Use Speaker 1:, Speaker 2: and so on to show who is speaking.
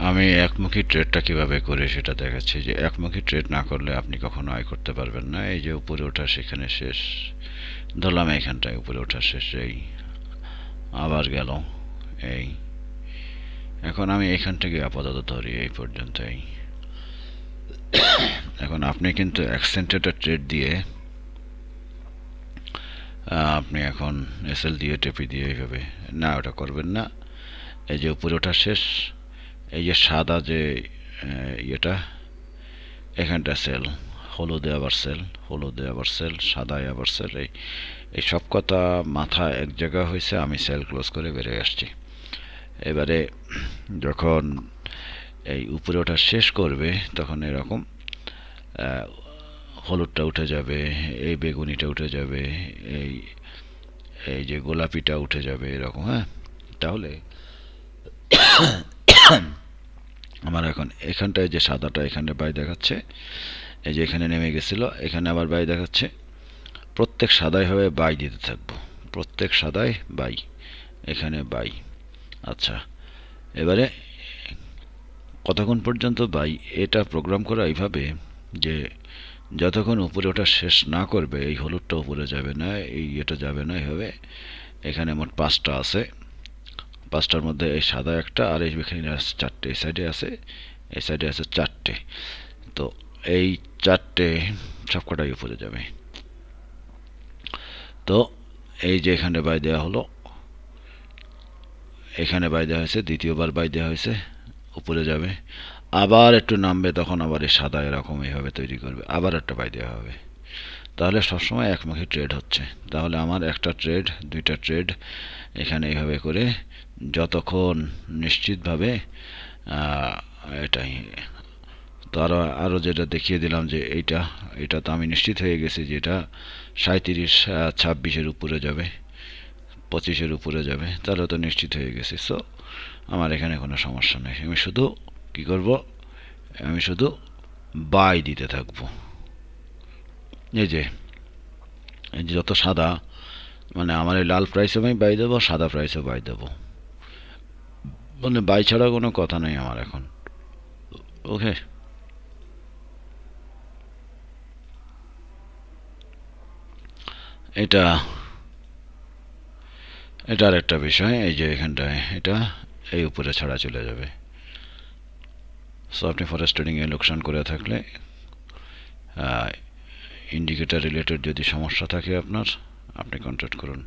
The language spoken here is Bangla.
Speaker 1: আমি একমুখী ট্রেডটা কিভাবে করি সেটা দেখাচ্ছি। যে একমুখী ট্রেড না করলে আপনি কখনো আয় করতে পারবেন না। এই যে উপরে ওঠা সেখানে শেষ, ধরলাম এখানটায় উপরে ওঠা শেষ, এই আবার গেল এই। এখন আমি এখান থেকে আপাতত ধরি এই পর্যন্তই। এখন আপনি কিন্তু অ্যাক্সেন্টেড ট্রেড দিয়ে আপনি এখন এসএল দিয়ে টেপি দিয়ে এইভাবে না, ওটা করবেন না। এই যে উপরে ওঠা শেষ, এই যে সাদা যে ইয়েটা, এখানটা সেল, হলুদে আবার সেল, হলুদে আবার সেল, সাদায় আবার সেল, এই সব কথা মাথা এক জায়গা হয়েছে, আমি সেল ক্লোজ করে বেরিয়ে আসছি। এবারে যখন এই উপরে ওঠা শেষ করবে তখন এরকম হলুদটা উঠে যাবে, এই বেগুনিটা উঠে যাবে, এই এই যে গোলাপিটা উঠে যাবে এরকম। হ্যাঁ, তাহলে আমার এখন এখানটায় যে সাদাটা এখানে বাই দেখাচ্ছে, এই যে এখানে নেমে গেছিল, এখানে আবার বাই দেখাচ্ছে। প্রত্যেক সাদাই হবে বাই দিতে থাকবো, প্রত্যেক সাদাই বাই, এখানে বাই। আচ্ছা, এবারে কতক্ষণ পর্যন্ত বাই, এটা প্রোগ্রাম করা এইভাবে যে যতক্ষণ উপরে ওটা শেষ না করবে, এই হলুদটা উপরে যাবে না, এই এটা যাবে না, এইভাবে। এখানে মোট 5টা আছে, 5টার মধ্যে এই সাদা একটা, আর এইখানে আছে 4টে, এই সাইডে আছে, এই সাইডে আছে 4টে। তো এই 4টে সবকটাই উপরে যাবে। তো এই যে এখানে বাই দেওয়া হলো, এখানে বাই দেওয়া হয়েছে, দ্বিতীয়বার বাই দেওয়া হয়েছে, উপরে যাবে, আবার একটু নামবে, তখন আবার এই সাদা এরকম এইভাবে তৈরি করবে, আবার একটা বাই দেওয়া হবে। তাহলে সবসময় একমুখী ট্রেড হচ্ছে। তাহলে আমার একটা ট্রেড, দুইটা ট্রেড এখানে এইভাবে করে যতক্ষণ নিশ্চিতভাবে এটাই। তো আরও যেটা দেখিয়ে দিলাম যে এটা তো আমি নিশ্চিত হয়ে গেছি যে এটা 37, 26-এর উপরে যাবে, 25-এর উপরে যাবে, তাহলে তো নিশ্চিত হয়ে গেছি। সো আমার এখানে কোনো সমস্যা নেই, আমি শুধু কি করব, আমি শুধু বাই দিতে থাকবো। এই যে যত সাদা, মানে আমার এই লাল প্রাইসে আমি বাই দেবো, সাদা প্রাইসে বাই দেবো, মানে বাই ছাড়া কোনো কথা নেই আমার এখন। ওকে, এটা এটা আর একটা বিষয়, এই যে এখানটায় এটা এই উপরে ছাড়া চলে যাবে। সো আপনি ফরেক্স ট্রেডিংয়ে লোকসান করে থাকলে, ইন্ডিকেটার রিলেটেড যদি সমস্যা থাকে আপনার, আপনি কন্ট্যাক্ট করুন।